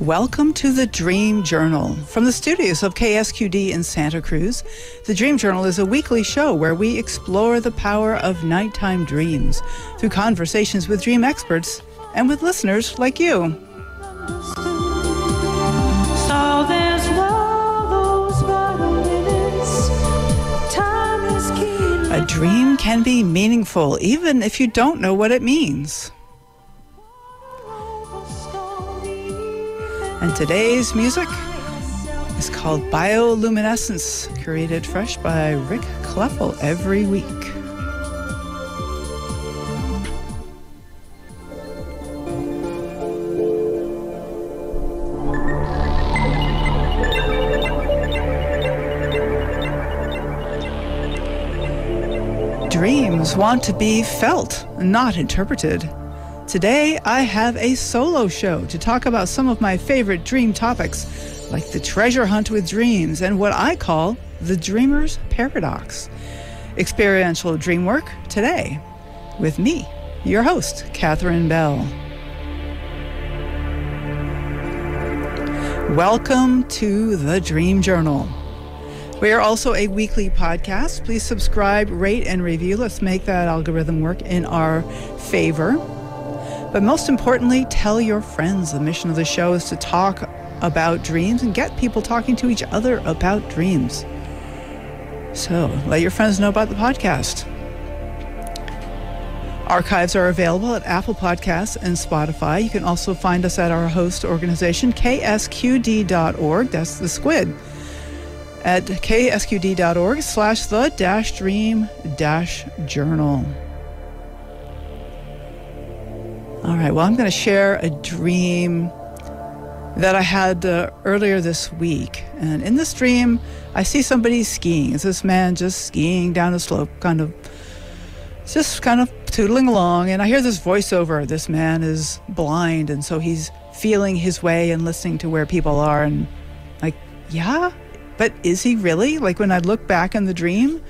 Welcome to the Dream Journal. From the studios of KSQD in Santa Cruz, the Dream Journal is a weekly show where we explore the power of nighttime dreams through conversations with dream experts and with listeners like you. A dream can be meaningful even if you don't know what it means. And today's music is called Bioluminescence, created fresh by Rick Kleffel every week. Dreams want to be felt, not interpreted. Today, I have a solo show to talk about some of my favorite dream topics, like the treasure hunt with dreams and what I call the dreamer's paradox. Experiential dream work today with me, your host, Katherine Bell. Welcome to the Dream Journal. We are also a weekly podcast. Please subscribe, rate, and review. Let's make that algorithm work in our favor. But most importantly, tell your friends. The mission of the show is to talk about dreams and get people talking to each other about dreams. So let your friends know about the podcast. Archives are available at Apple Podcasts and Spotify. You can also find us at our host organization, ksqd.org. That's the squid. At ksqd.org/the-dream-journal. All right, well, I'm going to share a dream that I had earlier this week. And in this dream, I see somebody skiing. It's this man just skiing down a slope, kind of tootling along. And I hear this voiceover. This man is blind, and so he's feeling his way and listening to where people are. And like, yeah, but is he really? Like when I look back in the dream,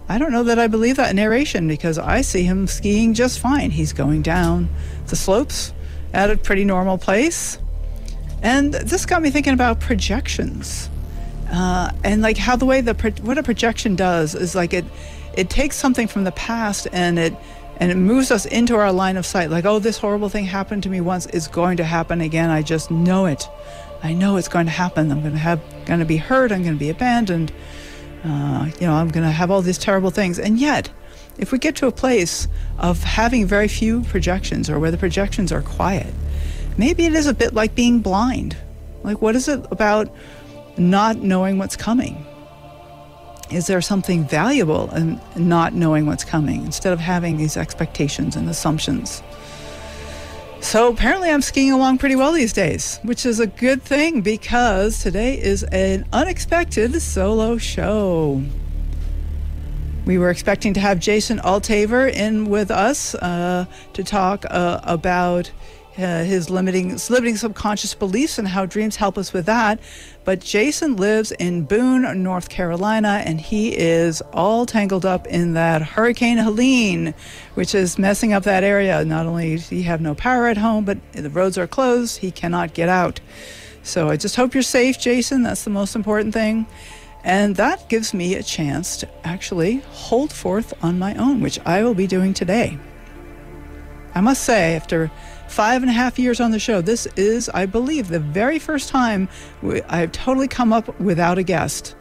I don't know that I believe that narration because I see him skiing just fine. He's going down the slopes at a pretty normal pace. And this got me thinking about projections. And like how the way what a projection does is like it takes something from the past and it moves us into our line of sight. Like, oh, this horrible thing happened to me once. It's going to happen again. I just know it. I know it's going to happen. I'm going to be hurt. I'm going to be abandoned. I'm going to have all these terrible things. And yet, if we get to a place of having very few projections or where the projections are quiet, maybe it is a bit like being blind. Like, what is it about not knowing what's coming? Is there something valuable in not knowing what's coming instead of having these expectations and assumptions? So apparently I'm skiing along pretty well these days, which is a good thing because today is an unexpected solo show. We were expecting to have Jason Altaver in with us to talk about his limiting subconscious beliefs and how dreams help us with that. But Jason lives in Boone, North Carolina, and he is all tangled up in that Hurricane Helene, which is messing up that area. Not only does he have no power at home, but the roads are closed. He cannot get out. So I just hope you're safe, Jason. That's the most important thing. And that gives me a chance to actually hold forth on my own, which I will be doing today. I must say, after 5.5 years on the show, this is, I believe, the very first time I've totally come up without a guest.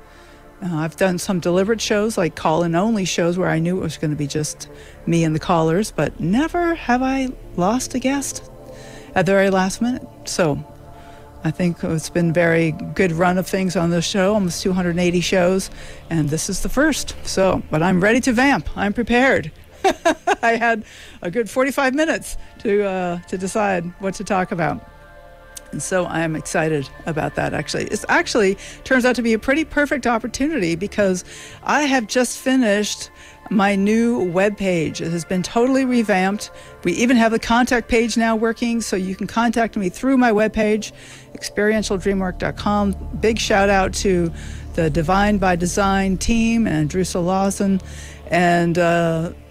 I've done some deliberate shows, like call-in only shows, where I knew it was going to be just me and the callers, but never have I lost a guest at the very last minute. So I think it's been a very good run of things on this show, almost 280 shows, and this is the first. But I'm ready to vamp. I'm prepared. I had a good 45 minutes to decide what to talk about. And so I'm excited about that, actually. It actually turns out to be a pretty perfect opportunity because I have just finished my new webpage. It has been totally revamped. We even have a contact page now working, so you can contact me through my webpage, experientialdreamwork.com. Big shout out to the Divine by Design team and Drusa Lawson. And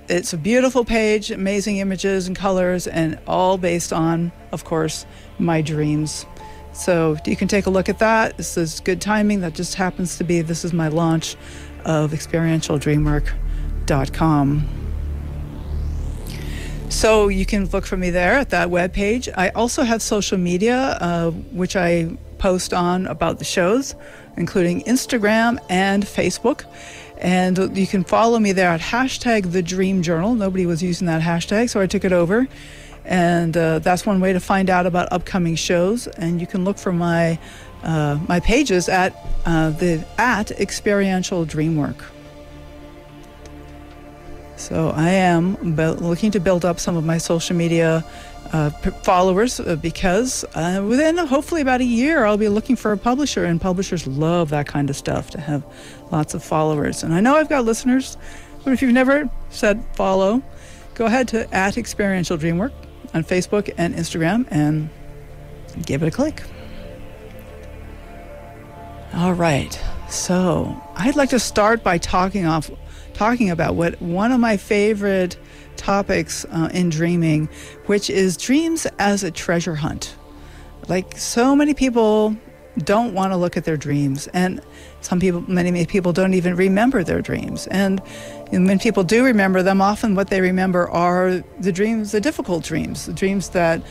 it's a beautiful page, amazing images and colors, and all based on, of course, my dreams. So you can take a look at that. This is good timing. That just happens to be, this is my launch of experientialdreamwork.com. So you can look for me there at that webpage. I also have social media, which I post on about the shows, including Instagram and Facebook. And you can follow me there at hashtag The Dream Journal. Nobody was using that hashtag, so I took it over. And that's one way to find out about upcoming shows. And you can look for my pages at Experiential Dreamwork. So I am looking to build up some of my social media followers because within hopefully about a year I'll be looking for a publisher, and publishers love that kind of stuff, to have lots of followers. And I know I've got listeners, but if you've never said follow, go ahead to Experiential Dreamwork on Facebook and Instagram and give it a click. All right, so I'd like to start by talking about what one of my favorite topics in dreaming, which is dreams as a treasure hunt. Like, so many people don't want to look at their dreams, and many people don't even remember their dreams. And when people do remember them, often what they remember are the dreams, the difficult dreams, the dreams that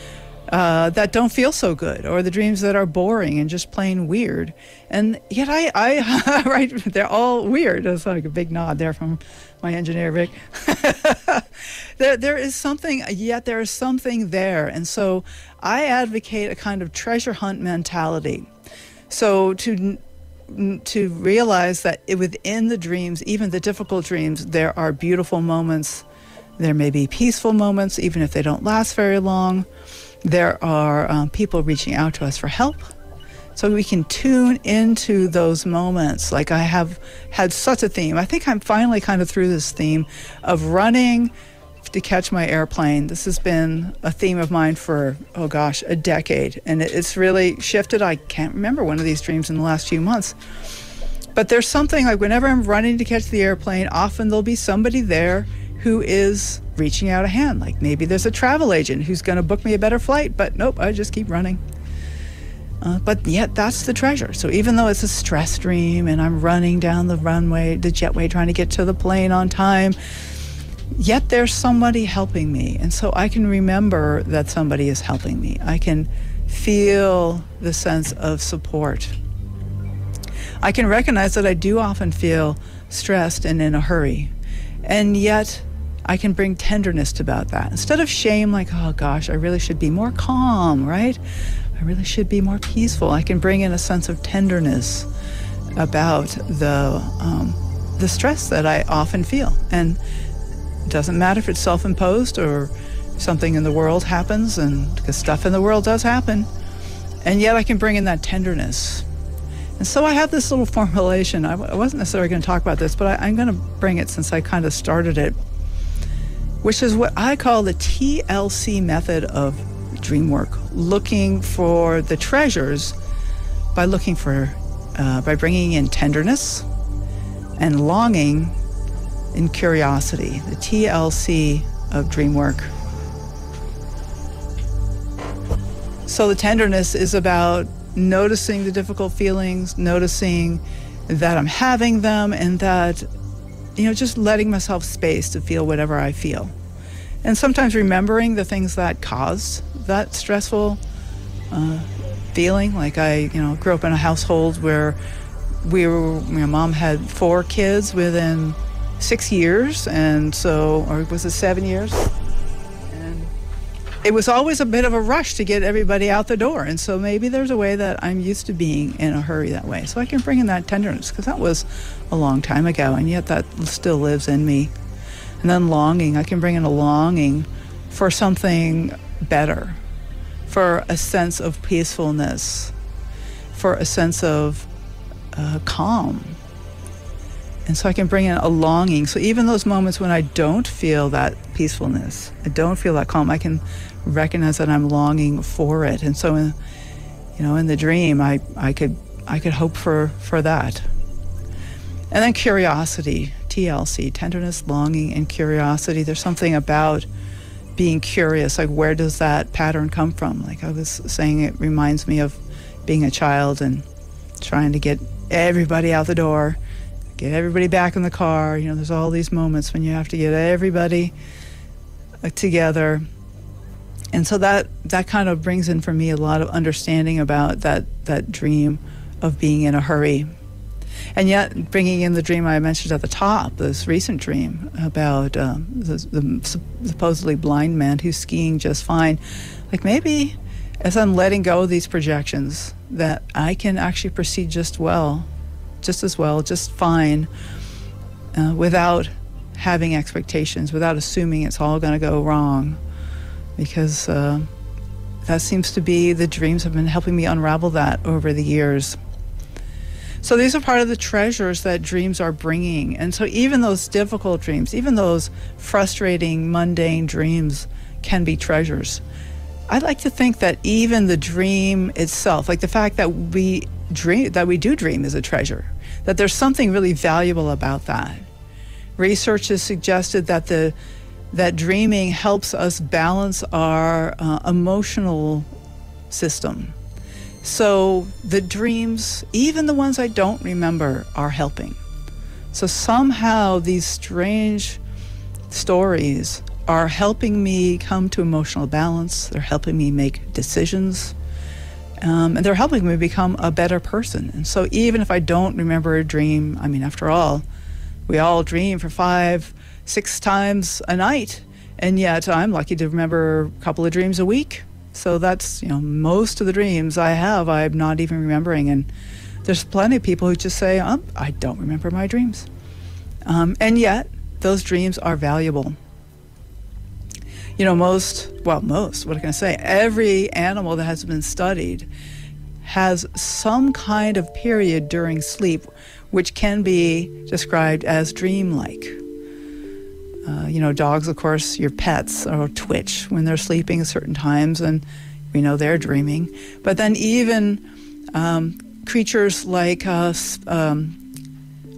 don't feel so good, or the dreams that are boring and just plain weird. And yet I right, they're all weird. That's like a big nod there from my engineer, Rick. There is something, yet there is something there. And so I advocate a kind of treasure hunt mentality. So to realize that within the dreams, even the difficult dreams, there are beautiful moments. There may be peaceful moments, even if they don't last very long. There are people reaching out to us for help. So we can tune into those moments. Like, I have had such a theme. I think I'm finally kind of through this theme of running to catch my airplane. This has been a theme of mine for, a decade. And it's really shifted. I can't remember one of these dreams in the last few months. But there's something like, whenever I'm running to catch the airplane, often there'll be somebody there who is reaching out a hand. Like, maybe there's a travel agent who's going to book me a better flight, but nope, I just keep running. But yet that's the treasure. So even though it's a stress dream and I'm running down the runway, the jetway, trying to get to the plane on time, yet there's somebody helping me. And so I can remember that somebody is helping me. I can feel the sense of support. I can recognize that I do often feel stressed and in a hurry. And yet I can bring tenderness about that. Instead of shame, like, oh gosh, I really should be more calm, right? I really should be more peaceful. I can bring in a sense of tenderness about the stress that I often feel. And it doesn't matter if it's self-imposed or something in the world happens, and because stuff in the world does happen. And yet I can bring in that tenderness. And so I have this little formulation. I wasn't necessarily going to talk about this, but I'm going to bring it since I kind of started it, which is what I call the TLC method of dream work, looking for the treasures by bringing in tenderness and longing and curiosity, the TLC of dream work. So the tenderness is about noticing the difficult feelings, noticing that I'm having them, and that, just letting myself space to feel whatever I feel. And sometimes remembering the things that caused that stressful feeling. Like, I, grew up in a household where my mom had 4 kids within 6 years, or was it 7 years? And it was always a bit of a rush to get everybody out the door. And so maybe there's a way that I'm used to being in a hurry that way. So I can bring in that tenderness, because that was a long time ago, and yet that still lives in me. And then longing, I can bring in a longing for something better, for a sense of peacefulness, for a sense of calm. And so I can bring in a longing. So even those moments when I don't feel that peacefulness, I don't feel that calm, I can recognize that I'm longing for it. And so in the dream, I could hope for that. And then curiosity, TLC, tenderness, longing, and curiosity. There's something about being curious, like, where does that pattern come from? Like I was saying, it reminds me of, being a child and trying to get everybody out the door, get everybody back in the car. You know, there's all these moments when you have to get everybody together. And so that kind of brings in for me a lot of understanding about that dream of being in a hurry. And yet bringing in the dream I mentioned at the top, this recent dream about the supposedly blind man who's skiing just fine. Like maybe as I'm letting go of these projections, that I can actually proceed just fine, without having expectations, without assuming it's all going to go wrong. Because that seems to be, the dreams have been helping me unravel that over the years. So these are part of the treasures that dreams are bringing. And so even those difficult dreams, even those frustrating, mundane dreams can be treasures. I like to think that even the dream itself, like the fact that we do dream is a treasure, that there's something really valuable about that. Research has suggested that dreaming helps us balance our emotional system. So the dreams, even the ones I don't remember, are helping. So somehow these strange stories are helping me come to emotional balance. They're helping me make decisions. And they're helping me become a better person. And so even if I don't remember a dream, I mean, after all, we all dream for 5-6 times a night. And yet I'm lucky to remember a couple of dreams a week. So that's, most of the dreams I have, I'm not even remembering. And there's plenty of people who just say, I don't remember my dreams. And yet those dreams are valuable. Every animal that has been studied has some kind of period during sleep which can be described as dreamlike. Dogs, of course, your pets, will twitch when they're sleeping at certain times, and we know they're dreaming. But then even creatures like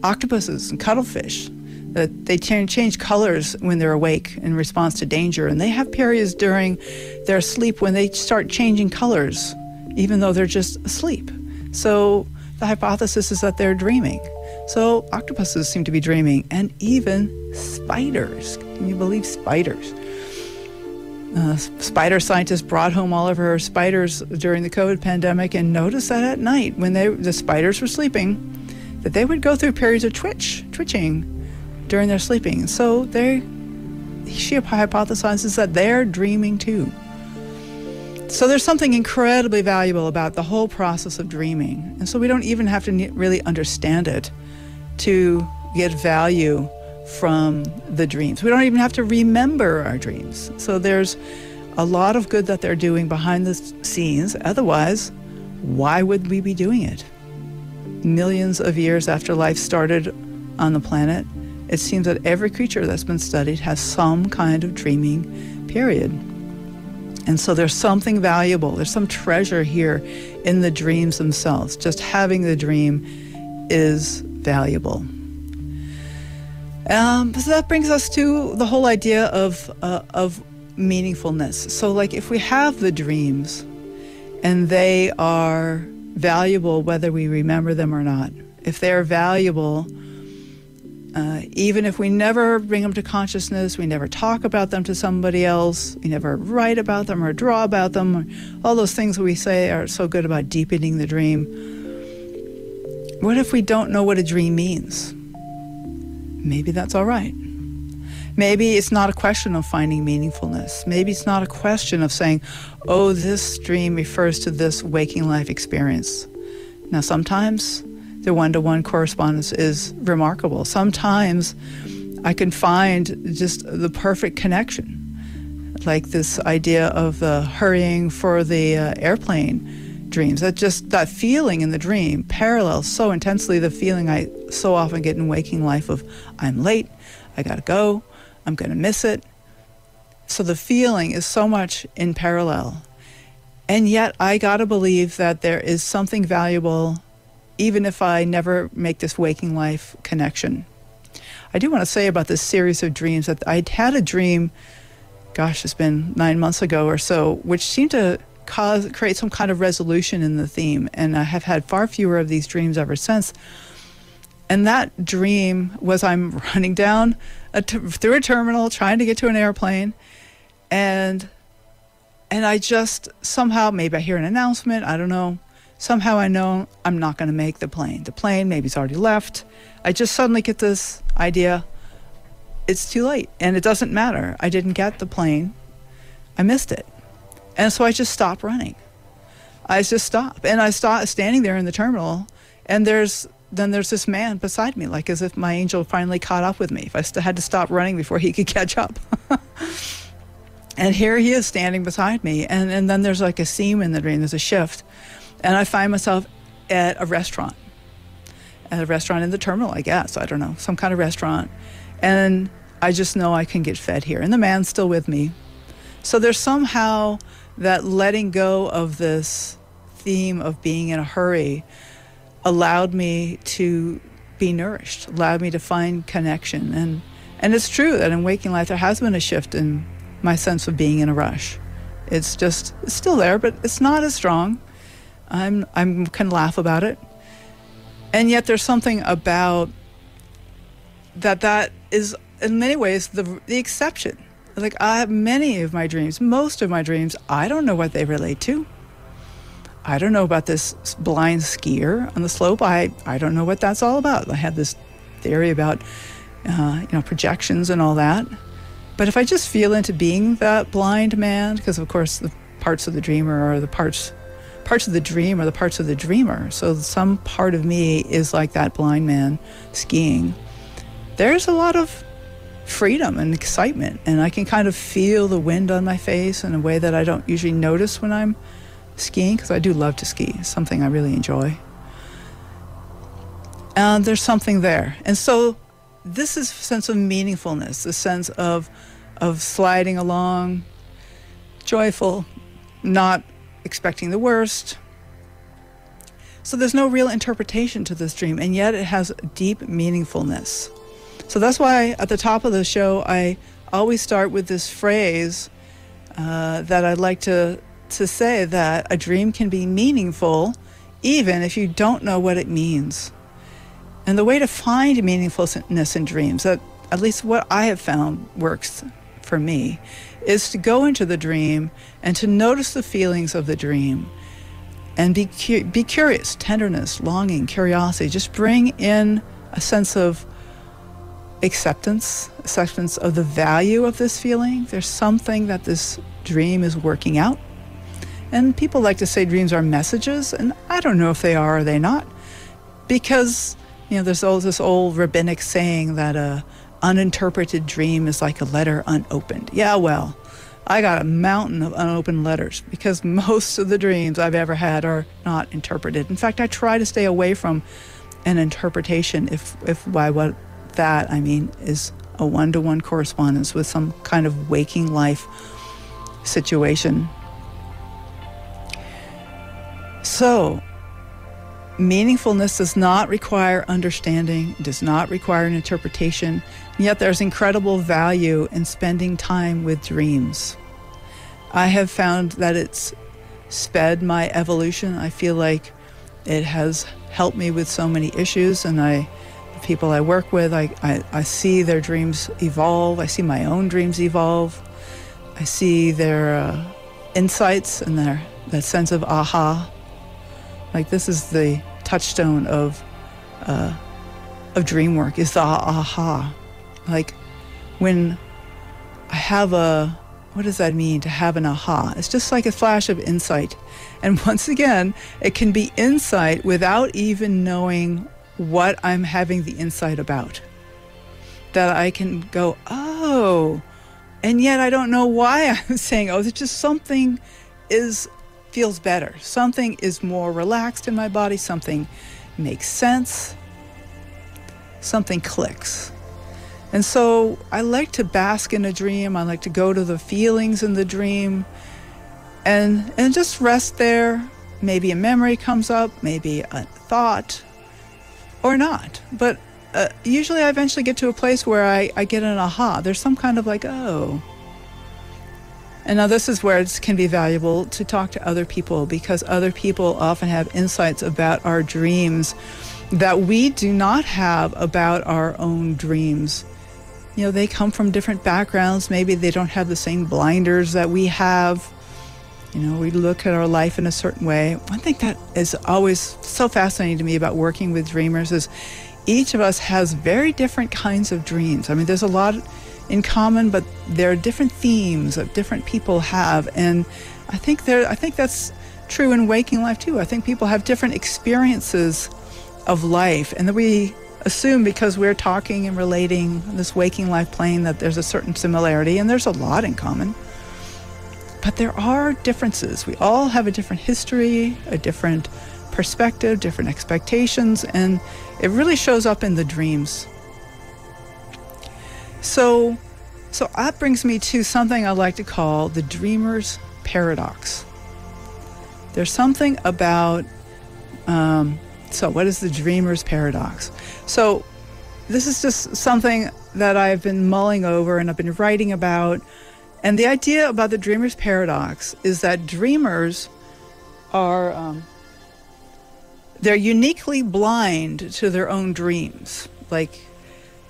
octopuses and cuttlefish, that they change colors when they're awake in response to danger, and they have periods during their sleep when they start changing colors, even though they're just asleep. So the hypothesis is that they're dreaming. So octopuses seem to be dreaming, and even spiders. Can you believe spiders? Spider scientists brought home all of her spiders during the COVID pandemic and noticed that at night when the spiders were sleeping, that they would go through periods of twitching during their sleeping. So she hypothesizes that they're dreaming too. So there's something incredibly valuable about the whole process of dreaming. And so we don't even have to really understand it to get value from the dreams. We don't even have to remember our dreams. So there's a lot of good that they're doing behind the scenes. Otherwise, why would we be doing it? Millions of years after life started on the planet, it seems that every creature that's been studied has some kind of dreaming period. And so there's something valuable, there's some treasure here in the dreams themselves. Just having the dream is valuable. So that brings us to the whole idea of meaningfulness. So like if we have the dreams and they are valuable whether we remember them or not, if they're valuable, even if we never bring them to consciousness, we never talk about them to somebody else, we never write about them or draw about them, or all those things that we say are so good about deepening the dream. What if we don't know what a dream means? Maybe that's all right. Maybe it's not a question of finding meaningfulness. Maybe it's not a question of saying, oh, this dream refers to this waking life experience. Now, sometimes the one-to-one correspondence is remarkable. Sometimes I can find just the perfect connection, like this idea of the hurrying for the airplane dreams. That feeling in the dream parallels so intensely the feeling I so often get in waking life of I'm late, I gotta go, I'm gonna miss it. So the feeling is so much in parallel. And yet I gotta believe that there is something valuable even if I never make this waking life connection. I do want to say about this series of dreams that I'd had a dream, gosh, it's been 9 months ago or so, which seemed to create some kind of resolution in the theme. And I have had far fewer of these dreams ever since. And that dream was I'm running down through a terminal, trying to get to an airplane, and I just somehow, maybe I hear an announcement, I don't know, somehow I know I'm not going to make the plane. The plane maybe it's already left. I just suddenly get this idea, it's too late, and it doesn't matter. I didn't get the plane. I missed it. And so I just stop running. I just stop. And I stop standing there in the terminal, and there's this man beside me, like as if my angel finally caught up with me. If I had to stop running before he could catch up. And here he is standing beside me. And then there's like a seam in the dream. There's a shift. And I find myself at a restaurant. At a restaurant in the terminal, I guess. I don't know. Some kind of restaurant. And I just know I can get fed here. And the man's still with me. So there's somehow that letting go of this theme of being in a hurry allowed me to be nourished, allowed me to find connection. And it's true that in waking life there has been a shift in my sense of being in a rush. It's still there, but it's not as strong. I can laugh about it. And yet there's something about that is in many ways the exception. Like I have many of my dreams, most of my dreams, I don't know what they relate to. I don't know about this blind skier on the slope. I don't know what that's all about. I had this theory about, projections and all that. But if I just feel into being that blind man, because of course the parts of the dreamer are the parts of the dream are the parts of the dreamer. So some part of me is like that blind man skiing. There's a lot of freedom and excitement, and I can kind of feel the wind on my face in a way that I don't usually notice when I'm skiing, because I do love to ski. It's something I really enjoy. And there's something there. And so this is a sense of meaningfulness, a sense of sliding along, joyful, not expecting the worst. So there's no real interpretation to this dream, and yet it has deep meaningfulness. So that's why at the top of the show, I always start with this phrase that I'd like to say, that a dream can be meaningful even if you don't know what it means. And the way to find meaningfulness in dreams, that at least what I have found works for me, is to go into the dream and to notice the feelings of the dream and be curious, tenderness, longing, curiosity. Just bring in a sense of acceptance of the value of this feeling. There's something that this dream is working out. And people like to say dreams are messages, and I don't know if they are or they not, because there's this old rabbinic saying that a uninterpreted dream is like a letter unopened. Yeah, well, I got a mountain of unopened letters, because most of the dreams I've ever had are not interpreted. In fact, I try to stay away from an interpretation if by what that I mean is a one-to-one correspondence with some kind of waking life situation. So, meaningfulness does not require understanding, does not require an interpretation, and yet there's incredible value in spending time with dreams. I have found that it's sped my evolution. I feel like it has helped me with so many issues, and the people I work with, I see their dreams evolve. I see my own dreams evolve. I see their insights and that sense of aha. Like, this is the touchstone of dream work, is the aha. Like, when I have what does that mean, to have an aha? It's just like a flash of insight. And once again, it can be insight without even knowing what I'm having the insight about. That I can go, oh, and yet I don't know why I'm saying, oh, it's just something feels better. Something is more relaxed in my body. Something makes sense. Something clicks. And so I like to bask in a dream. I like to go to the feelings in the dream and just rest there. Maybe a memory comes up, maybe a thought, or not. But usually I eventually get to a place where I get an aha. There's some kind of like, oh, And now this is where it can be valuable to talk to other people, because other people often have insights about our dreams that we do not have about our own dreams. You know, they come from different backgrounds. Maybe they don't have the same blinders that we have. You know, we look at our life in a certain way. One thing that is always so fascinating to me about working with dreamers is each of us has very different kinds of dreams. I mean, there's a lot in common, but there are different themes that different people have. And I think that's true in waking life too. I think people have different experiences of life, and that we assume because we're talking and relating this waking life plane that there's a certain similarity, and there's a lot in common. But there are differences. We all have a different history, a different perspective, different expectations, and it really shows up in the dreams. So that brings me to something I like to call the dreamer's paradox. There's something about, so what is the dreamer's paradox? So this is just something that I've been mulling over and I've been writing about. And the idea about the dreamer's paradox is that dreamers are, they're uniquely blind to their own dreams. Like,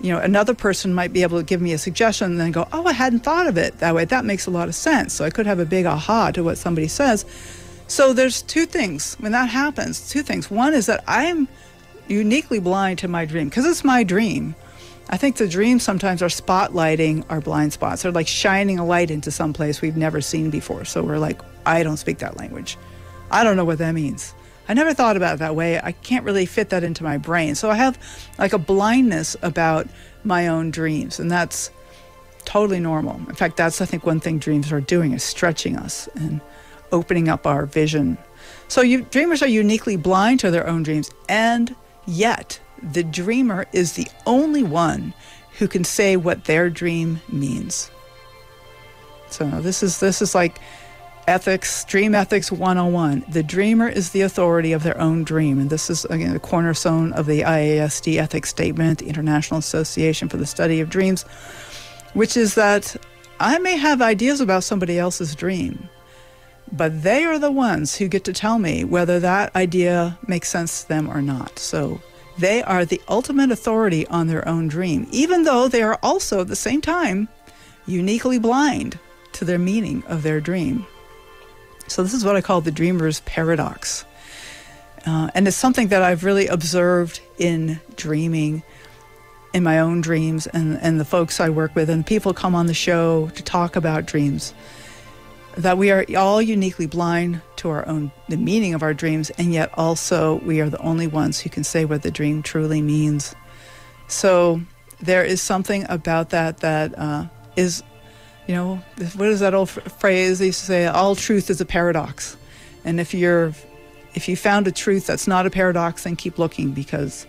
you know, another person might be able to give me a suggestion and then go, oh, I hadn't thought of it that way. That makes a lot of sense. So I could have a big aha to what somebody says. So there's two things when that happens, two things. One is that I'm uniquely blind to my dream because it's my dream. I think the dreams sometimes are spotlighting our blind spots. They're like shining a light into some place we've never seen before. So we're like, I don't speak that language. I don't know what that means. I never thought about it that way. I can't really fit that into my brain. So I have like a blindness about my own dreams, and that's totally normal. In fact, that's, I think, one thing dreams are doing is stretching us and opening up our vision. So dreamers are uniquely blind to their own dreams, and yet the dreamer is the only one who can say what their dream means. So this is like ethics, dream ethics 101. The dreamer is the authority of their own dream. And this is, again, the cornerstone of the IASD ethics statement, the International Association for the Study of Dreams, which is that I may have ideas about somebody else's dream, but they are the ones who get to tell me whether that idea makes sense to them or not. So they are the ultimate authority on their own dream, even though they are also at the same time uniquely blind to their meaning of their dream. So this is what I call the dreamer's paradox. And it's something that I've really observed in dreaming, in my own dreams, and the folks I work with, and people come on the show to talk about dreams, that we are all uniquely blind to the meaning of our dreams, and yet also we are the only ones who can say what the dream truly means. So there is something about that is, you know, what is that old phrase they used to say? All truth is a paradox. And if you found a truth that's not a paradox, then keep looking, because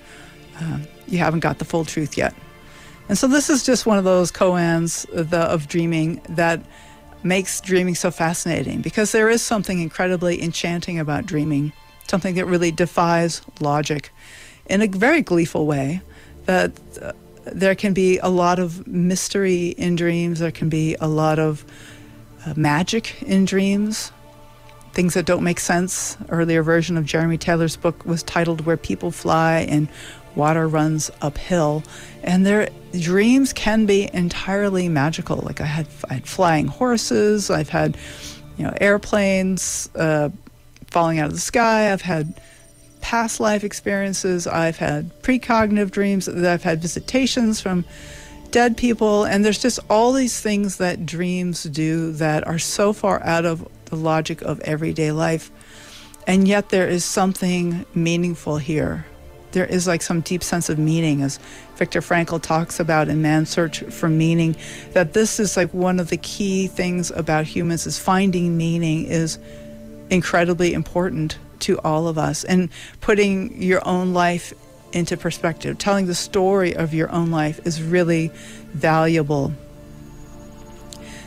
you haven't got the full truth yet. And so this is just one of those koans of dreaming that makes dreaming so fascinating, because there is something incredibly enchanting about dreaming, something that really defies logic in a very gleeful way, that there can be a lot of mystery in dreams. There can be a lot of magic in dreams, things that don't make sense. Earlier version of Jeremy Taylor's book was titled Where People Fly and Water Runs Uphill. And their dreams can be entirely magical. Like I had flying horses. I've had, airplanes falling out of the sky. I've had past life experiences. I've had precognitive dreams. I've had visitations from dead people. And there's just all these things that dreams do that are so far out of the logic of everyday life. And yet there is something meaningful here. There is like some deep sense of meaning, as Viktor Frankl talks about in Man's Search for Meaning, that this is like one of the key things about humans, is finding meaning is incredibly important to all of us, and putting your own life into perspective, telling the story of your own life is really valuable.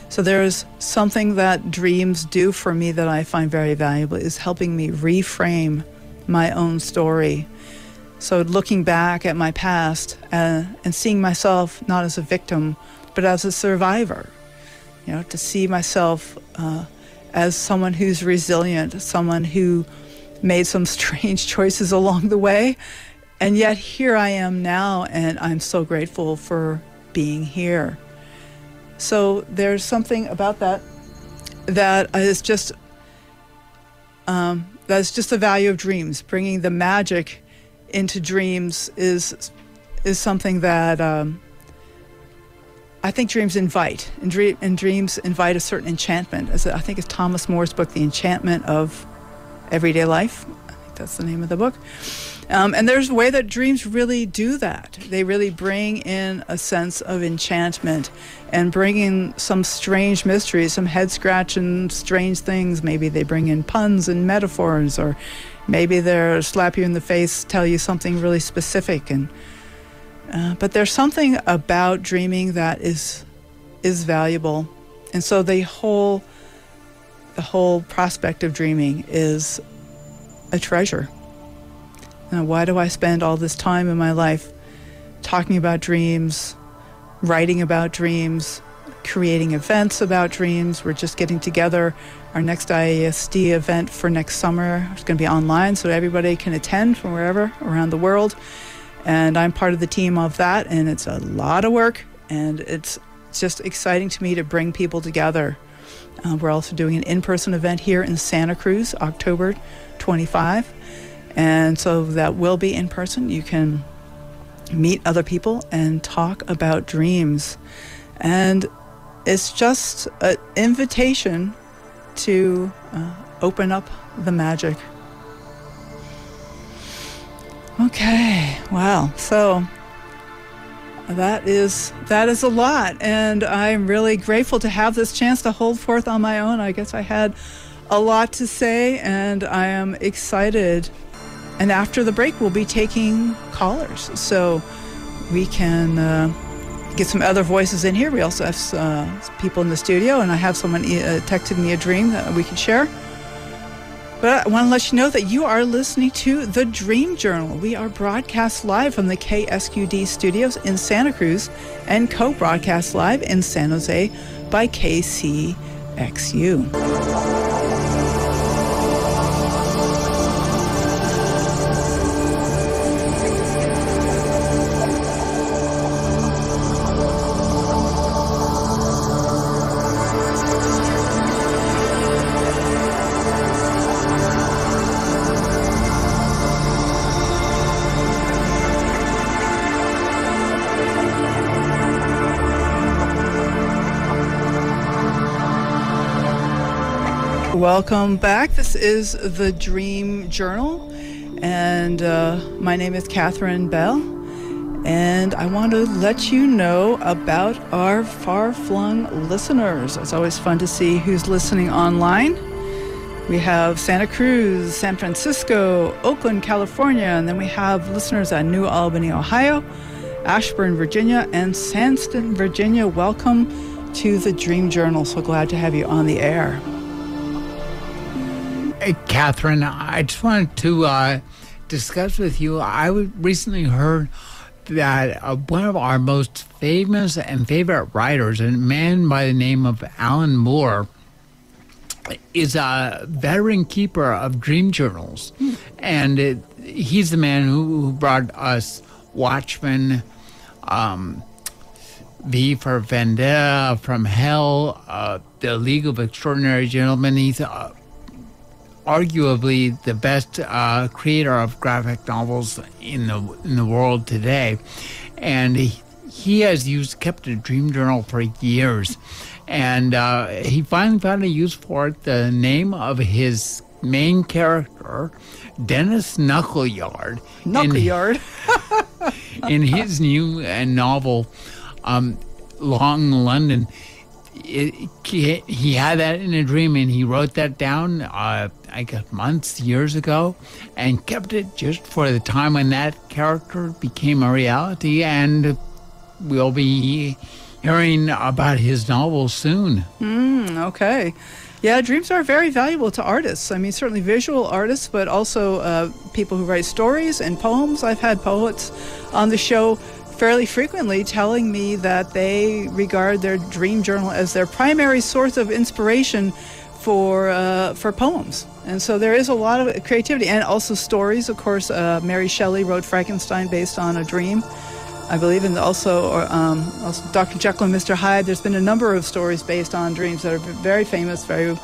So there's something that dreams do for me that I find very valuable, is helping me reframe my own story. So looking back at my past and seeing myself not as a victim, but as a survivor. to see myself as someone who's resilient, someone who made some strange choices along the way. And yet here I am now, and I'm so grateful for being here. So there's something about that is just that's just the value of dreams. Bringing the magic into dreams is something that I think dreams invite. And dreams invite a certain enchantment. As I think it's Thomas More's book, The Enchantment of Everyday Life. I think that's the name of the book. And there's a way that dreams really do that. They really bring in a sense of enchantment and bring in some strange mysteries, some head-scratching strange things. Maybe they bring in puns and metaphors, or maybe they'll slap you in the face, tell you something really specific. And but there's something about dreaming that is valuable. And so the whole prospect of dreaming is a treasure. Now, why do I spend all this time in my life talking about dreams, writing about dreams, creating events about dreams? We're just getting together. Our next IASD event for next summer is going to be online, so everybody can attend from wherever around the world. And I'm part of the team of that, and it's a lot of work, and it's just exciting to me to bring people together. We're also doing an in-person event here in Santa Cruz, October 25. And so that will be in person. You can meet other people and talk about dreams. And it's just an invitation to open up the magic. Okay, wow. So that is a lot. And I'm really grateful to have this chance to hold forth on my own. I guess I had a lot to say, and I am excited. And after the break, we'll be taking callers, so we can get some other voices in here. We also have people in the studio, and I have someone texted me a dream that we can share. But I want to let you know that you are listening to The Dream Journal. We are broadcast live from the KSQD studios in Santa Cruz and co-broadcast live in San Jose by KCXU. Welcome back. This is The Dream Journal, and my name is Katherine Bell, and I want to let you know about our far-flung listeners. It's always fun to see who's listening online. We have Santa Cruz, San Francisco, Oakland, California, and then we have listeners at New Albany, Ohio, Ashburn, Virginia, and Sandston, Virginia. Welcome to The Dream Journal. So glad to have you on the air. Hey, Katherine, I just wanted to discuss with you. I recently heard that one of our most famous and favorite writers, a man by the name of Alan Moore, is a veteran keeper of dream journals. And he's the man who brought us Watchmen, V for Vendetta, From Hell, The League of Extraordinary Gentlemen. He's arguably the best creator of graphic novels in the world today, and he has kept a dream journal for years, and he finally found a use for it. The name of his main character, Dennis Knuckleyard, in his new novel, Long London. He had that in a dream, and he wrote that down I guess years ago, and kept it just for the time when that character became a reality, and we'll be hearing about his novel soon. Okay. Yeah, dreams are very valuable to artists. I mean, certainly visual artists, but also people who write stories and poems. I've had poets on the show fairly frequently telling me that they regard their dream journal as their primary source of inspiration for poems. And so there is a lot of creativity and also stories. Of course, Mary Shelley wrote Frankenstein based on a dream, I believe, and also Dr. Jekyll and Mr. Hyde. There's been a number of stories based on dreams that are very famous, very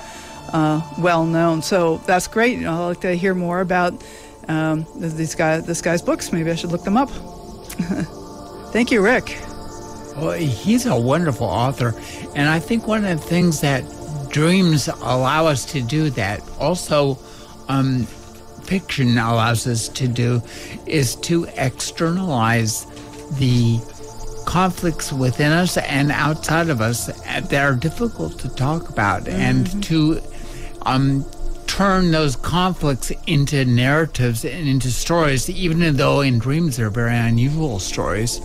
well known. So that's great. I'd like to hear more about this guy's books. Maybe I should look them up. Thank you, Rick. Well, he's a wonderful author, and I think one of the things that dreams allow us to do that also fiction allows us to do is to externalize the conflicts within us and outside of us that are difficult to talk about, and to turn those conflicts into narratives and into stories, even though in dreams they're very unusual stories.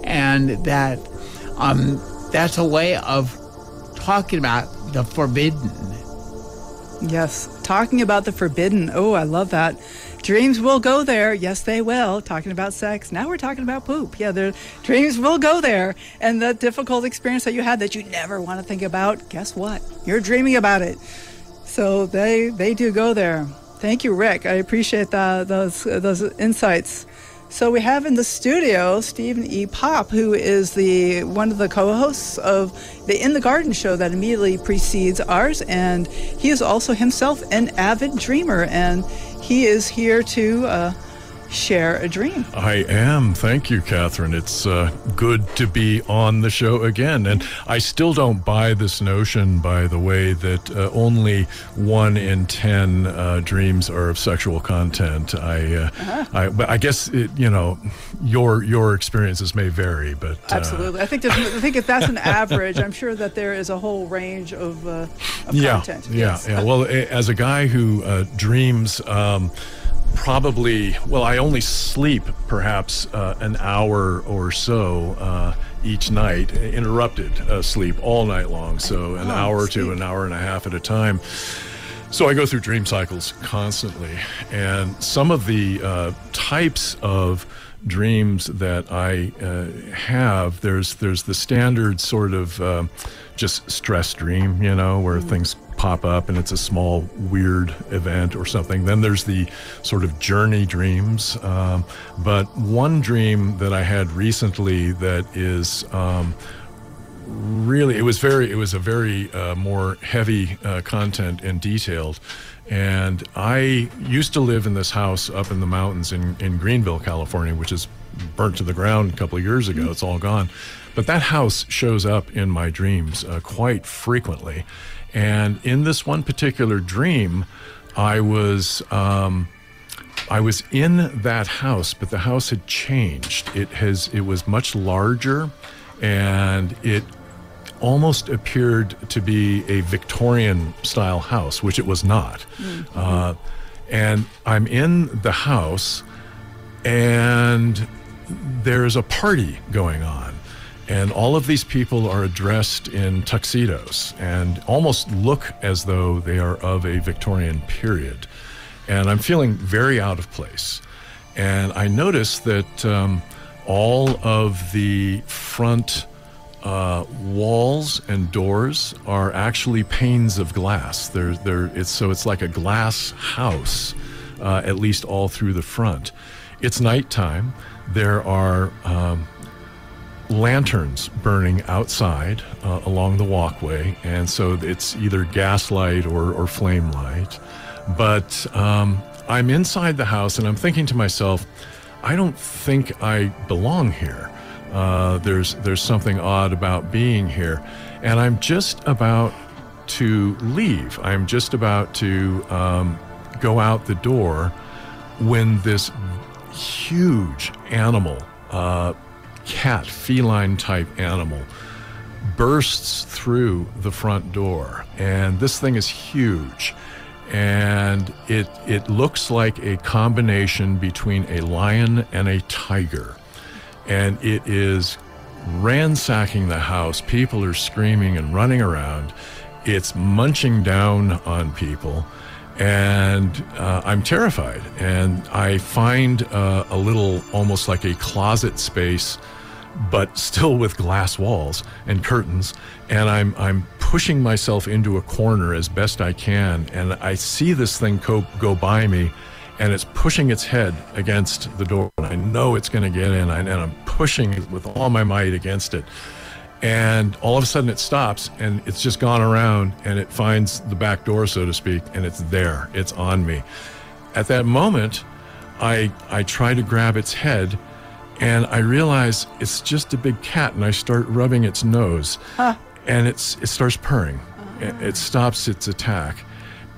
And that's a way of talking about the forbidden. Yes, talking about the forbidden. Oh, I love that. Dreams will go there. Yes, they will. Talking about sex. Now we're talking about poop. Yeah, their dreams will go there. And the difficult experience that you had that you never want to think about, guess what? You're dreaming about it. So they do go there. Thank you, Rick. I appreciate those insights. So we have in the studio Stephen E. Popp, who is one of the co-hosts of the In the Garden show that immediately precedes ours, and he is also himself an avid dreamer, and he is here to share a dream. I am. Thank you, Catherine. It's good to be on the show again. And I still don't buy this notion, by the way, that only 1 in 10 dreams are of sexual content. But I guess your experiences may vary. But absolutely, I think if that's an average, I'm sure that there is a whole range of content. Yeah. Well, as a guy who dreams. I only sleep perhaps an hour or so each night, interrupted sleep all night long, so an hour to an hour and a half at a time. So I go through dream cycles constantly, and some of the types of dreams that I have, there's the standard sort of just stress dream, where things pop up and it's a small weird event or something. Then there's the sort of journey dreams. But one dream that I had recently that is really, it was a very more heavy content and detailed. And I used to live in this house up in the mountains in Greenville, California, which is burnt to the ground a couple of years ago. It's all gone. But that house shows up in my dreams quite frequently. And in this one particular dream, I was in that house, but the house had changed. It was much larger, and it almost appeared to be a Victorian-style house, which it was not. And I'm in the house, and there's a party going on. And all of these people are dressed in tuxedos and almost look as though they are of a Victorian period. And I'm feeling very out of place. And I notice that all of the front walls and doors are actually panes of glass. It's like a glass house, at least all through the front. It's nighttime. There are lanterns burning outside along the walkway, and so it's either gaslight or flame light. But I'm inside the house, and I'm thinking to myself, I don't think I belong here. There's something odd about being here, and I'm just about to leave. I'm just about to go out the door when this huge animal, cat, feline type animal, bursts through the front door. And this thing is huge. And it looks like a combination between a lion and a tiger. And it is ransacking the house. People are screaming and running around. It's munching down on people. And I'm terrified. And I find a little, almost like a closet space but still with glass walls and curtains. And I'm pushing myself into a corner as best I can. And I see this thing go by me, and it's pushing its head against the door. And I know it's going to get in, and I'm pushing it with all my might against it. And all of a sudden it stops, and it's just gone around, and it finds the back door, so to speak, and it's there. It's on me. At that moment, I try to grab its head, and I realize it's just a big cat, and I start rubbing its nose, and it starts purring. It stops its attack,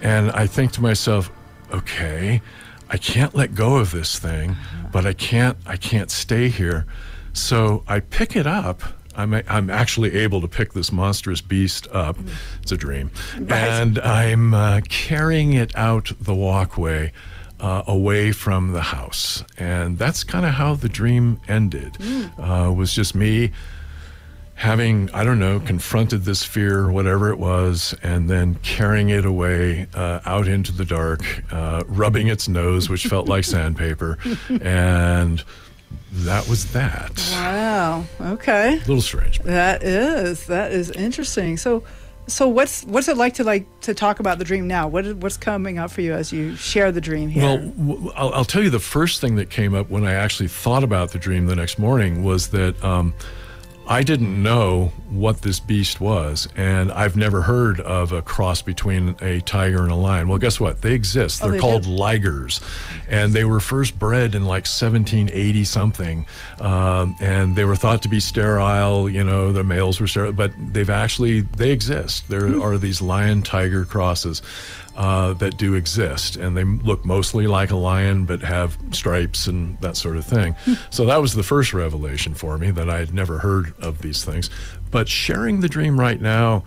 and I think to myself, okay, I can't let go of this thing, but I can't stay here. So I pick it up. I'm actually able to pick this monstrous beast up. It's a dream. Right. And I'm carrying it out the walkway away from the house. And that's kind of how the dream ended. Was just me having, I don't know, confronted this fear, whatever it was, and then carrying it away out into the dark, rubbing its nose, which felt like sandpaper, and that was that. Wow. Okay. A little strange. That is interesting. So what's it like to talk about the dream now? What's coming up for you as you share the dream here? Well, I'll tell you the first thing that came up when I actually thought about the dream the next morning was that I didn't know what this beast was, and I've never heard of a cross between a tiger and a lion. Well, guess what? They exist. They're called ligers, and they were first bred in like 1780 something, and they were thought to be sterile. You know, the males were sterile, but they exist. There are these lion-tiger crosses that do exist, and they look mostly like a lion but have stripes and that sort of thing. So that was the first revelation for me, that I had never heard of these things. But sharing the dream right now,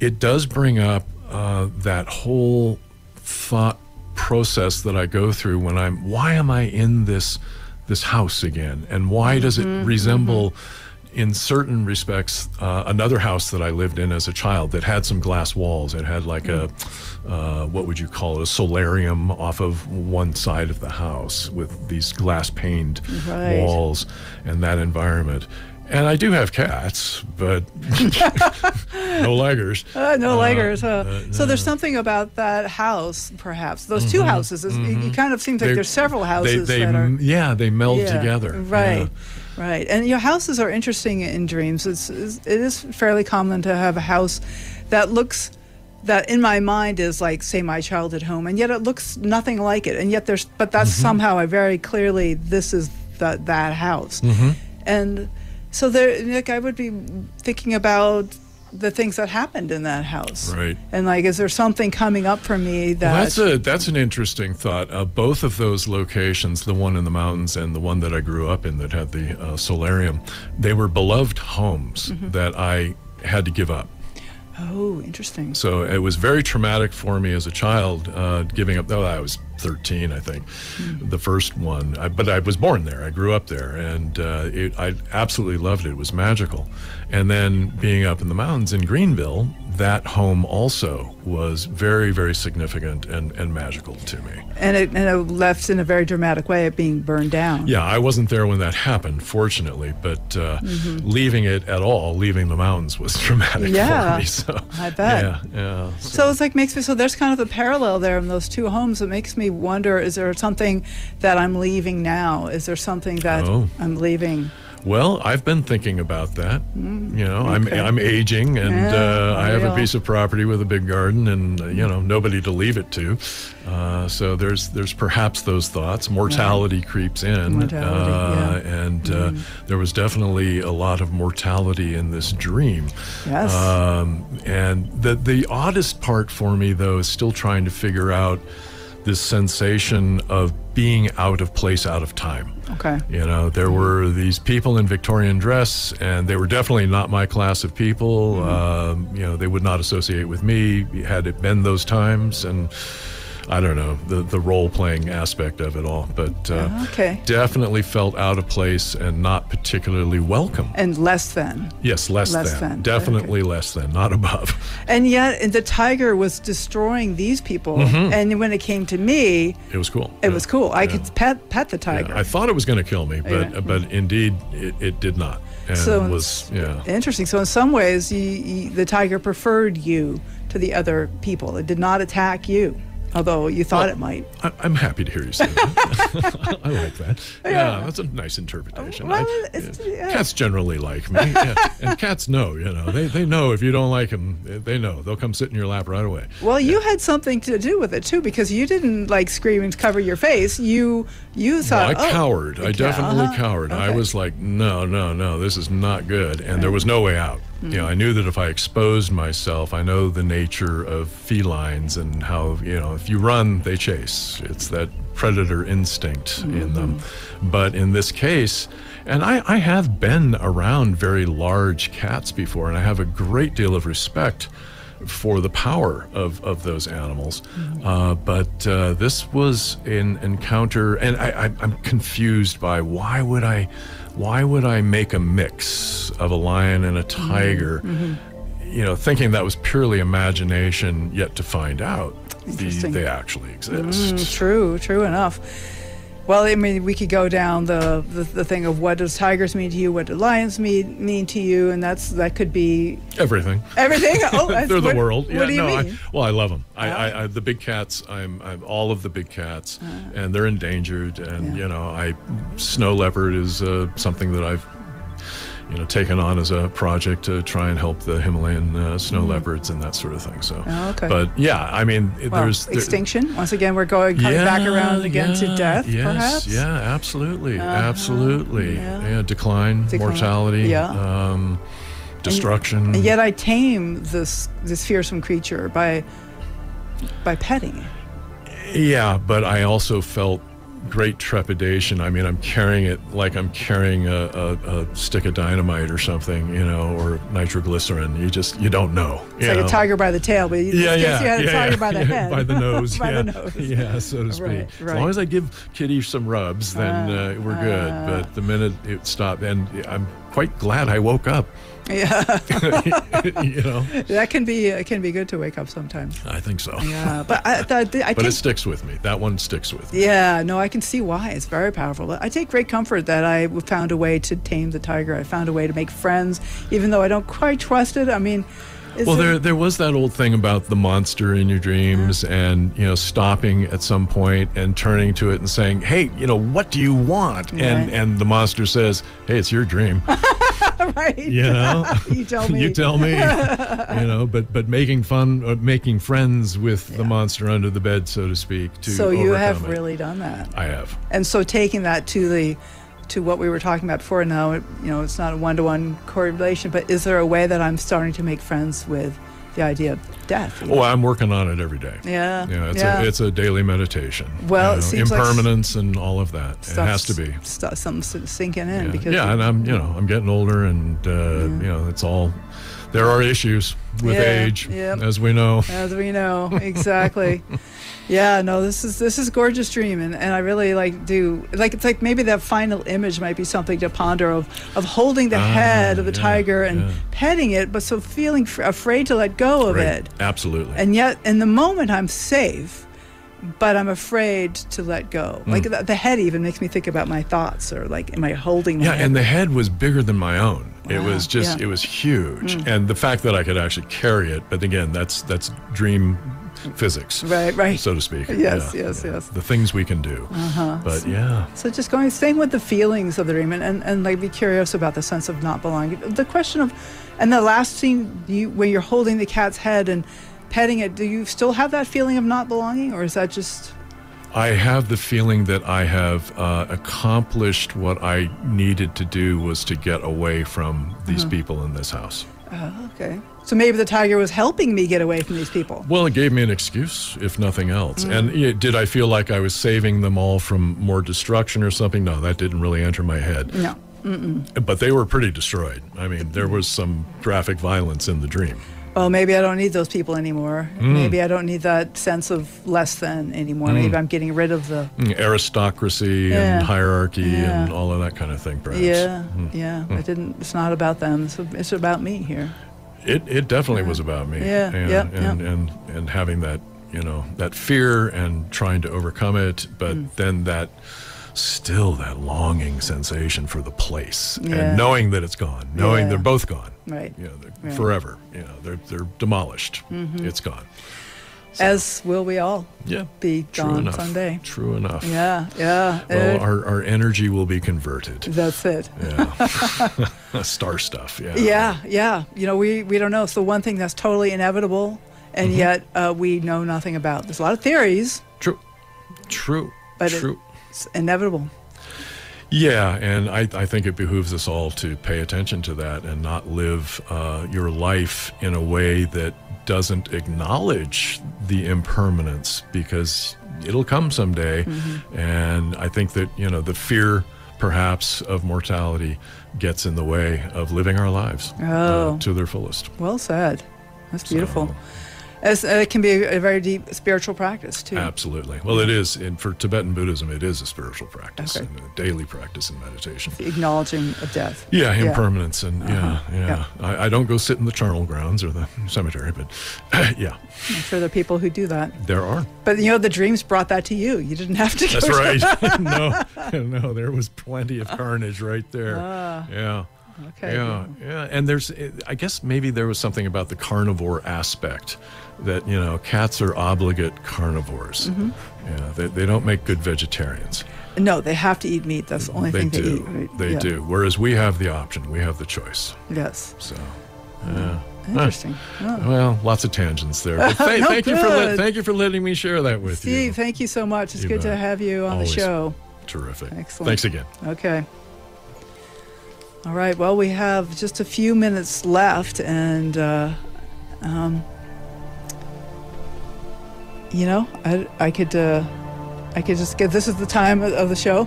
it does bring up that whole thought process that I go through when why am I in this house again, and why does it resemble in certain respects another house that I lived in as a child that had some glass walls. It had like a what would you call it, a solarium off of one side of the house with these glass paned walls and that environment. And I do have cats, but no ligers. No ligers. So there's something about that house, perhaps. Those two houses. It kind of seems like there's several houses that are... Yeah, they meld together. Right. Yeah. Right. And your houses are interesting in dreams. It is fairly common to have a house that looks... that in my mind is like, say, my childhood home, and yet it looks nothing like it. And yet but that's somehow very clearly, this is that house. And... so I would be thinking about the things that happened in that house. Right. And is there something coming up for me that... Well, that's an interesting thought. Both of those locations, the one in the mountains and the one that I grew up in that had the solarium, they were beloved homes that I had to give up. Oh, interesting. So it was very traumatic for me as a child, giving up. I was 13, I think, the first one. But I was born there. I grew up there, and I absolutely loved it. It was magical. And then being up in the mountains in Greenville, that home also was very, very significant and magical to me. And it left in a very dramatic way, it being burned down. Yeah, I wasn't there when that happened, fortunately, but leaving it at all, leaving the mountains, was traumatic for me. So I bet. Yeah. So it's so there's kind of a parallel there in those two homes. It makes me wonder, is there something that I'm leaving now? Is there something that I'm leaving? Well, I've been thinking about that. I'm aging, and I have a piece of property with a big garden, and nobody to leave it to. So there's perhaps those thoughts. Mortality creeps in, and there was definitely a lot of mortality in this dream. Yes. And the oddest part for me, though, is still trying to figure out this sensation of being out of place, out of time. Okay. There were these people in Victorian dress, and they were definitely not my class of people. They would not associate with me had it been those times. And I don't know, the role-playing aspect of it all. But Okay. definitely felt out of place and not particularly welcome. And less than. Yes, less than. Definitely less than, not above. And yet the tiger was destroying these people. And when it came to me, It was cool. it was cool. I could pet the tiger. I thought it was going to kill me, but indeed it did not. And So was, interesting. So in some ways, the tiger preferred you to the other people. It did not attack you, although you thought it might. I'm happy to hear you say that. I like that. Yeah, that's a nice interpretation. Well, Cats generally like me. And cats know, they know if you don't like them, they know. They'll come sit in your lap right away. Well, you had something to do with it too, because you didn't like scream and cover your face. You thought, I cowered. I definitely cowered. Okay. I was like, no, this is not good. And there was no way out. I knew that if I exposed myself, I know the nature of felines and how, if you run, they chase. It's that predator instinct in them. But in this case, and I have been around very large cats before, and I have a great deal of respect for the power of those animals. But this was an encounter, and I'm confused by why would I make a mix of a lion and a tiger, thinking that was purely imagination, yet to find out they actually exist. True enough. Well, I mean, we could go down the thing of what does tigers mean to you, what do lions mean to you, and that could be everything. Everything. Oh, they're the world. What do you mean? I love them. I the big cats. I'm all of the big cats, and they're endangered. And snow leopard is something that I've taken on as a project to try and help the Himalayan snow leopards and that sort of thing. So, but yeah, I mean, there's extinction. Once again, we're coming back around again to death, perhaps. Yeah, absolutely. Yeah, decline, mortality, destruction. And yet, I tame this fearsome creature by petting it. Yeah, but I also felt great trepidation. I mean, I'm carrying it like I'm carrying a stick of dynamite or something, or nitroglycerin. You don't know. It's like a tiger by the tail, but you had a tiger by the head. By the nose. By the nose. Yeah, so to speak. Right. As long as I give Kitty some rubs, then we're good. But the minute it stopped, and I'm quite glad I woke up. Yeah. That can be good to wake up sometimes. I think so. Yeah, but it sticks with me. That one sticks with me. Yeah, no, I can see why. It's very powerful. I take great comfort that I found a way to tame the tiger. I found a way to make friends, even though I don't quite trust it. I mean, there was that old thing about the monster in your dreams, and stopping at some point and turning to it and saying, "Hey, what do you want?" Right. And the monster says, "Hey, it's your dream." Right. You tell me. You tell me. But making friends with the monster under the bed, so to speak. So you have really done that. I have. And so taking that to what we were talking about before. Now, it's not a one-to-one correlation, but is there a way that I'm starting to make friends with the idea of death? Well, I'm working on it every day. Yeah. It's a daily meditation. Well, it seems impermanence and all of that. It has to be. Something's sinking in because and I'm getting older, and it's all. There are issues with age, as we know. As we know, exactly. Yeah, no, this is a gorgeous dream, and I really it's like maybe that final image might be something to ponder of holding the head of the tiger and petting it, but so feeling afraid to let go of it. Absolutely. And yet, in the moment, I'm safe, but I'm afraid to let go. Like the head even makes me think about my thoughts, or like, am I holding my head? Yeah, and the head was bigger than my own. Wow. It was just, it was huge. And the fact that I could actually carry it, but again, that's dream physics, right, so to speak. Yes. The things we can do. But So just staying with the feelings of the dream, and like be curious about the sense of not belonging. The question of, and the last scene when you're holding the cat's head and petting it, do you still have that feeling of not belonging, or is that just? I have the feeling that I have accomplished what I needed to do, was to get away from these people in this house. Oh, okay. So maybe the tiger was helping me get away from these people. Well, it gave me an excuse, if nothing else. And did I feel like I was saving them all from more destruction or something? No, that didn't really enter my head. No. But they were pretty destroyed. I mean, there was some graphic violence in the dream. well, maybe I don't need those people anymore. Maybe I don't need that sense of less than anymore. Maybe I'm getting rid of the aristocracy and hierarchy and all of that kind of thing, perhaps. It's not about them. It's about me here. It definitely was about me. And having that, that fear and trying to overcome it, but then that longing sensation for the place and knowing that it's gone, knowing they're both gone. Right. Forever. They're demolished. It's gone. So, as will we all be gone someday. True enough. Yeah. Well, our energy will be converted. That's it. Yeah. Star stuff. Yeah. We don't know. It's the one thing that's totally inevitable, and yet we know nothing about. There's a lot of theories. True. But it's inevitable. Yeah, and I think it behooves us all to pay attention to that and not live your life in a way that doesn't acknowledge the impermanence, because it'll come someday. And I think that, the fear perhaps of mortality gets in the way of living our lives to their fullest. Well said. That's beautiful. As it can be a very deep spiritual practice, too. Absolutely. Well, it is. And for Tibetan Buddhism, it is a spiritual practice and a daily practice in meditation. The acknowledging of death. Yeah, impermanence. And I don't go sit in the charnel grounds or the cemetery, but I'm sure there are people who do that. There are. But, the dreams brought that to you. You didn't have to. That's right. No, there was plenty of carnage right there. Yeah. Okay. Yeah. And I guess maybe there was something about the carnivore aspect that, cats are obligate carnivores. They don't make good vegetarians. No, they have to eat meat. That's the only thing they eat. Right? They do. Whereas we have the option. We have the choice. Yes. So, interesting. Well, lots of tangents there. But thank you for letting me share that with you. Steve, thank you so much. It's good to have you on the show. Terrific. Excellent. Thanks again. Okay. All right. Well, we have just a few minutes left, and I could just give. This is the time of the show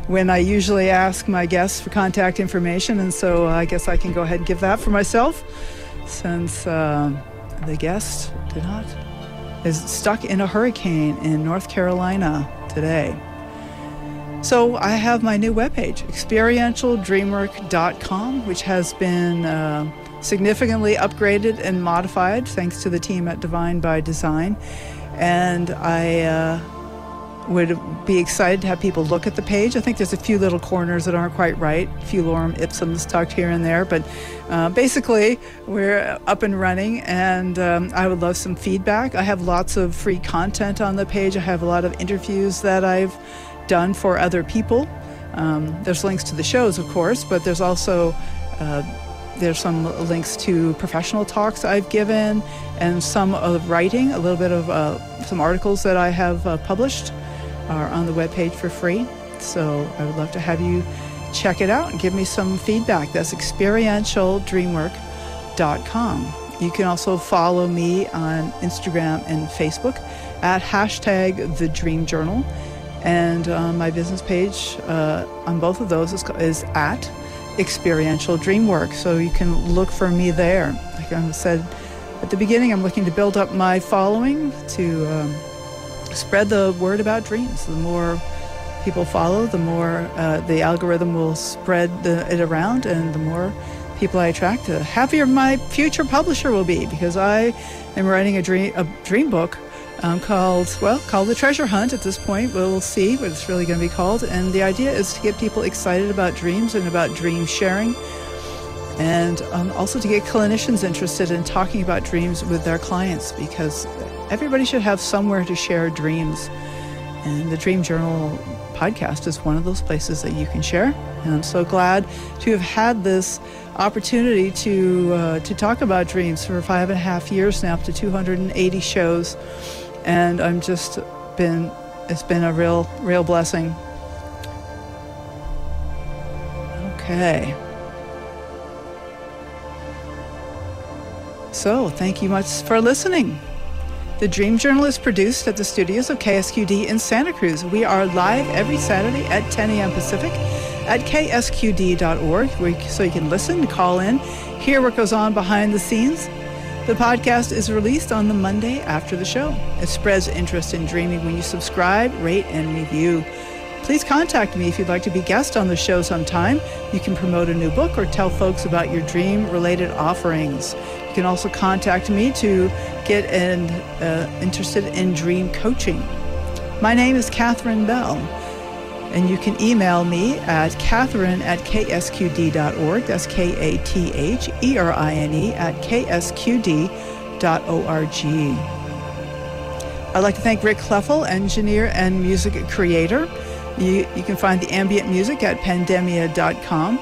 when I usually ask my guests for contact information, and so I guess I can go ahead and give that for myself, since the guest is stuck in a hurricane in North Carolina today. So I have my new webpage, experientialdreamwork.com, which has been significantly upgraded and modified thanks to the team at Divine by Design. And I would be excited to have people look at the page. I think there's a few little corners that aren't quite right, a few lorem ipsums tucked here and there, but basically we're up and running, and I would love some feedback. I have lots of free content on the page. I have a lot of interviews that I've done for other people. There's links to the shows, of course, but there's also there's some links to professional talks I've given, and some of writing. A little bit of some articles that I have published are on the webpage for free. So I would love to have you check it out and give me some feedback. That's experientialdreamwork.com. You can also follow me on Instagram and Facebook at #TheDreamJournal. And my business page on both of those is at Experiential Dreamwork. So you can look for me there. Like I said at the beginning, I'm looking to build up my following to spread the word about dreams. The more people follow, the more the algorithm will spread it around, and the more people I attract, the happier my future publisher will be, because I am writing a dream book called The Treasure Hunt at this point. We'll see what it's really going to be called. And the idea is to get people excited about dreams and about dream sharing, and also to get clinicians interested in talking about dreams with their clients, because everybody should have somewhere to share dreams. And the Dream Journal podcast is one of those places that you can share. And I'm so glad to have had this opportunity to talk about dreams for 5.5 years now, up to 280 shows. And it's been a real blessing. Okay. So thank you much for listening. The Dream Journal is produced at the studios of KSQD in Santa Cruz. We are live every Saturday at 10 a.m. Pacific at ksqd.org, so you can listen, call in, hear what goes on behind the scenes. The podcast is released on the Monday after the show. It spreads interest in dreaming when you subscribe, rate, and review. Please contact me if you'd like to be guest on the show sometime. You can promote a new book or tell folks about your dream-related offerings. You can also contact me to get interested in dream coaching. My name is Katherine Bell, and you can email me at Katherine@ksqd.org. That's KATHERENE@ksqd.org. I'd like to thank Rick Kleffel, engineer and music creator. You can find the ambient music at pandemia.com,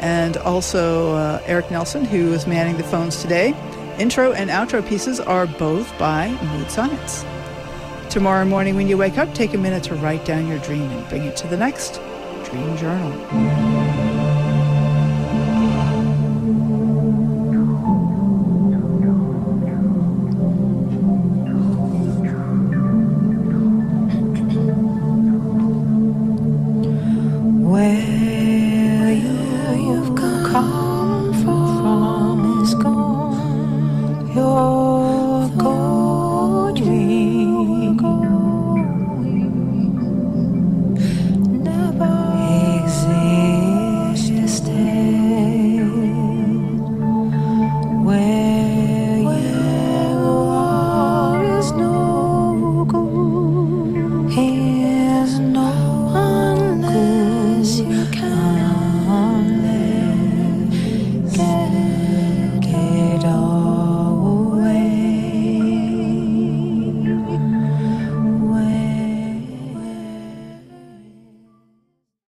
and also Eric Nelson, who is manning the phones today. Intro and outro pieces are both by Mood Science. Tomorrow morning when you wake up, take a minute to write down your dream and bring it to the next Dream Journal. Where you've come from is gone. Your